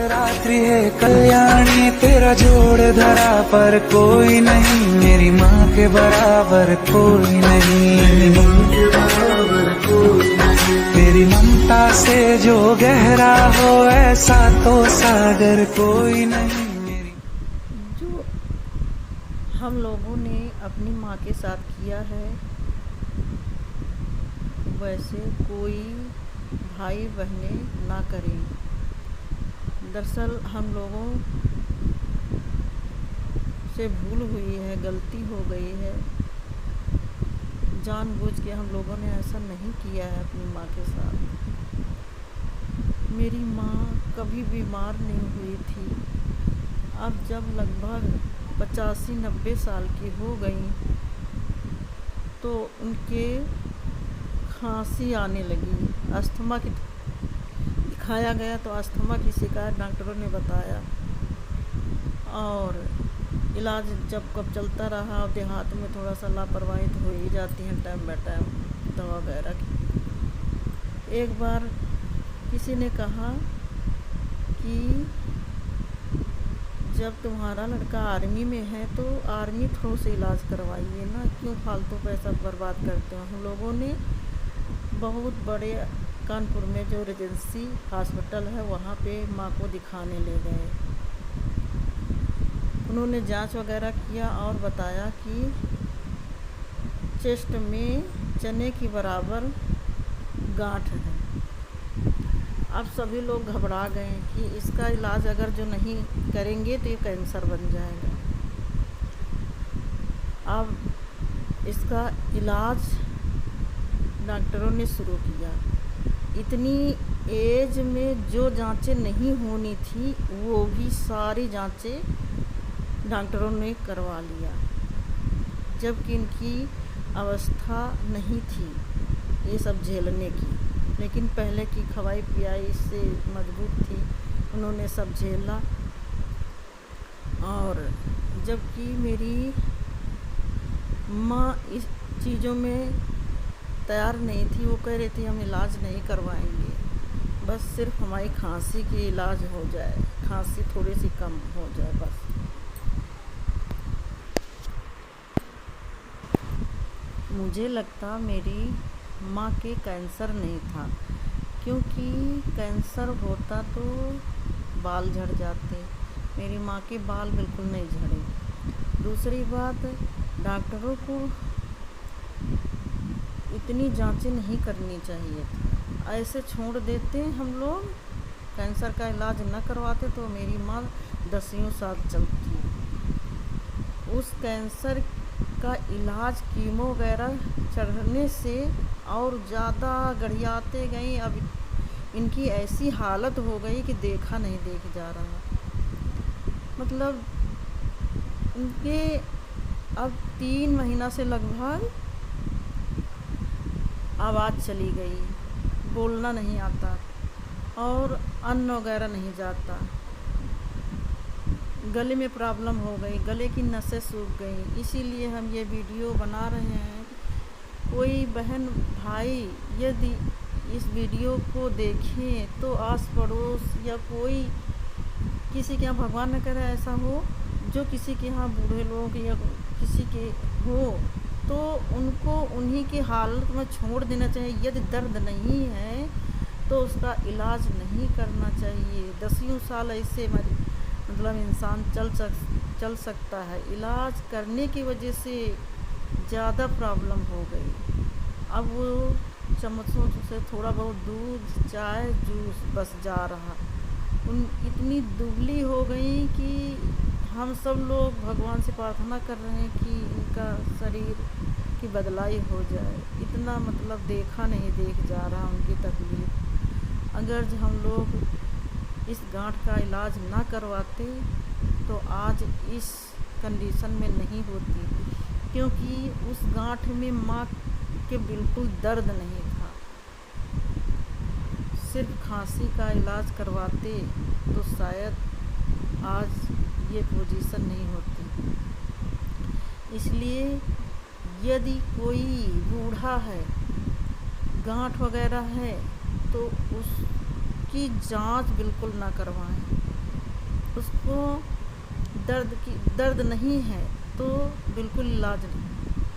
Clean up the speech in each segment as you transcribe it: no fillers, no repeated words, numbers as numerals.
रात्रि है कल्याणी, तेरा जोड़ धरा पर कोई नहीं, मेरी माँ के बराबर कोई नहीं। तेरी ममता से जो गहरा हो ऐसा तो सागर कोई नहीं। मेरी जो हम लोगों ने अपनी माँ के साथ किया है वैसे कोई भाई बहनें ना करें। दरअसल हम लोगों से भूल हुई है, गलती हो गई है। जानबूझ के हम लोगों ने ऐसा नहीं किया है अपनी माँ के साथ। मेरी माँ कभी बीमार नहीं हुई थी। अब जब लगभग 85-90 साल की हो गई तो उनके खांसी आने लगी। अस्थमा की दिखाया गया तो अस्थमा की शिकायत डॉक्टरों ने बताया, और इलाज जब कब चलता रहा। और देहात में थोड़ा सा लापरवाही तो हो ही जाती है टाइम बाय टाइम दवा वगैरह की। एक बार किसी ने कहा कि जब तुम्हारा लड़का आर्मी में है तो आर्मी थ्रू से इलाज करवाइए ना, क्यों फालतू पैसा बर्बाद करते हो। हम लोगों ने बहुत बड़े कानपुर में जो रेजेंसी हॉस्पिटल है वहाँ पे माँ को दिखाने ले गए। उन्होंने जांच वगैरह किया और बताया कि चेस्ट में चने की बराबर गांठ है। अब सभी लोग घबरा गए कि इसका इलाज अगर जो नहीं करेंगे तो ये कैंसर बन जाएगा। अब इसका इलाज डॉक्टरों ने शुरू किया। इतनी एज में जो जांचें नहीं होनी थी वो भी सारी जांचें डॉक्टरों ने करवा लिया, जबकि इनकी अवस्था नहीं थी ये सब झेलने की। लेकिन पहले की खवाई पियाई से मजबूत थी, उन्होंने सब झेला। और जबकि मेरी माँ इस चीज़ों में तैयार नहीं थी, वो कह रही थी हम इलाज नहीं करवाएंगे, बस सिर्फ हमारी खांसी की इलाज हो जाए, खांसी थोड़ी सी कम हो जाए बस। मुझे लगता मेरी माँ के कैंसर नहीं था, क्योंकि कैंसर होता तो बाल झड़ जाते। मेरी माँ के बाल बिल्कुल नहीं झड़े। दूसरी बात, डॉक्टरों को इतनी जांचें नहीं करनी चाहिए थी। ऐसे छोड़ देते हम लोग, कैंसर का इलाज न करवाते तो मेरी माँ 10 साल चलती। उस कैंसर का इलाज कीमो वगैरह चढ़ने से और ज़्यादा गड़ियाते गई। अब इनकी ऐसी हालत हो गई कि देखा नहीं देख जा रहा। मतलब उनके अब 3 महीना से लगभग आवाज़ चली गई, बोलना नहीं आता और अन्न वगैरह नहीं जाता। गले में प्रॉब्लम हो गई, गले की नसें सूख गई। इसीलिए हम ये वीडियो बना रहे हैं। कोई बहन भाई यदि इस वीडियो को देखें तो आस पड़ोस या कोई किसी के यहाँ, भगवान न करे ऐसा हो, जो किसी के यहाँ बूढ़े लोग या किसी के हो तो उनको उन्हीं की हालत में छोड़ देना चाहिए। यदि दर्द नहीं है तो उसका इलाज नहीं करना चाहिए। 10 साल ऐसे मतलब इंसान चल सकता है। इलाज करने की वजह से ज़्यादा प्रॉब्लम हो गई। अब वो चम्मचों से थोड़ा बहुत दूध, चाय, जूस बस जा रहा। इतनी दुबली हो गई कि हम सब लोग भगवान से प्रार्थना कर रहे हैं कि इनका शरीर की बदलाई हो जाए। इतना मतलब देखा नहीं देख जा रहा उनकी तकलीफ। अगर हम लोग इस गांठ का इलाज ना करवाते तो आज इस कंडीशन में नहीं होती, क्योंकि उस गांठ में माँ के बिल्कुल दर्द नहीं था। सिर्फ खांसी का इलाज करवाते तो शायद आज ये पोजीशन नहीं होती। इसलिए यदि कोई बूढ़ा है, गांठ वगैरह है, तो उसकी जांच बिल्कुल ना करवाएं। उसको दर्द नहीं है तो बिल्कुल इलाज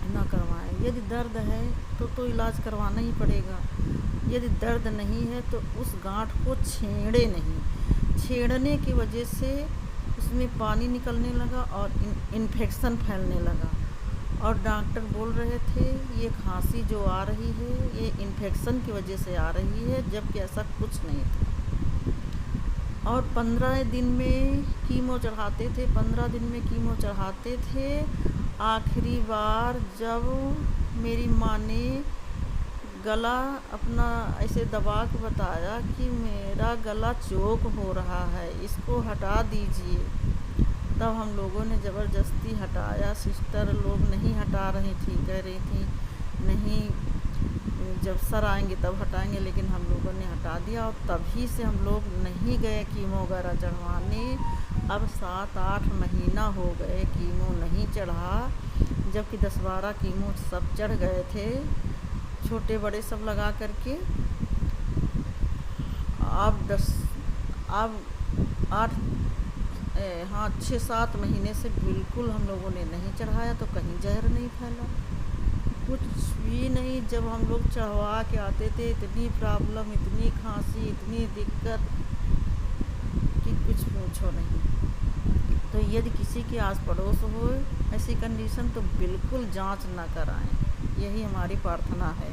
ना करवाएं। यदि दर्द है तो इलाज करवाना ही पड़ेगा। यदि दर्द नहीं है तो उस गांठ को छेड़े नहीं। छेड़ने की वजह से उसमें पानी निकलने लगा और इन्फेक्शन फैलने लगा। और डॉक्टर बोल रहे थे ये खांसी जो आ रही है ये इन्फेक्शन की वजह से आ रही है, जबकि ऐसा कुछ नहीं था। और 15 दिन में कीमो चढ़ाते थे, 15 दिन में कीमो चढ़ाते थे। आखिरी बार जब मेरी माँ ने गला अपना ऐसे दबा के बताया कि मेरा गला चोक हो रहा है, इसको हटा दीजिए, तब हम लोगों ने ज़बरदस्ती हटाया। सिस्टर लोग नहीं हटा रही थी, कह रही थी नहीं जब सर आएंगे तब हटाएंगे, लेकिन हम लोगों ने हटा दिया। और तभी से हम लोग नहीं गए कीमो वगैरह चढ़वाने। अब 7-8 महीना हो गए कीमो नहीं चढ़ा, जबकि 10-12 कीमो सब चढ़ गए थे, छोटे बड़े सब लगा करके। अब 6-7 महीने से बिल्कुल हम लोगों ने नहीं चढ़ाया, तो कहीं जहर नहीं फैला, कुछ भी नहीं। जब हम लोग चढ़वा के आते थे इतनी प्रॉब्लम, इतनी खांसी, इतनी दिक्कत कि कुछ पूछो नहीं। तो यदि किसी के आस पड़ोस हो ऐसी कंडीशन तो बिल्कुल जांच ना कराएं, यही हमारी प्रार्थना है।